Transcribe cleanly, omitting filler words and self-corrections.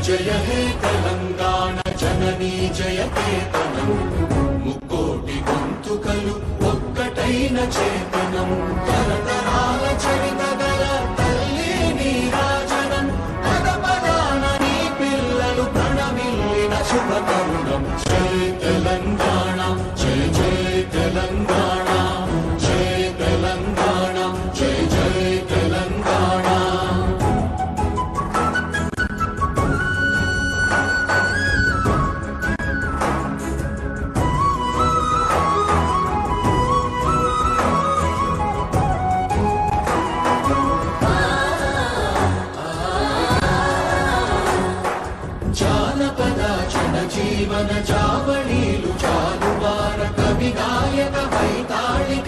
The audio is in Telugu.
జయ హే తెలంగాణ జననీ జయకేతనం ముక్కోటి గొంతుకలు ఒక్కటైన చేతనం తరతరాల చరిత గల తల్లి నీరాజనం పద పదాన నీ పిల్లలు ప్రణమిల్లిన శుభ తరుణం జై తెలంగాణ జై జై తెలంగాణ జై తెలంగాణ జై జై తెలంగాణ. జానపద జనజీవన జావళీలు జాలువార కవి గాయక వైతాళిక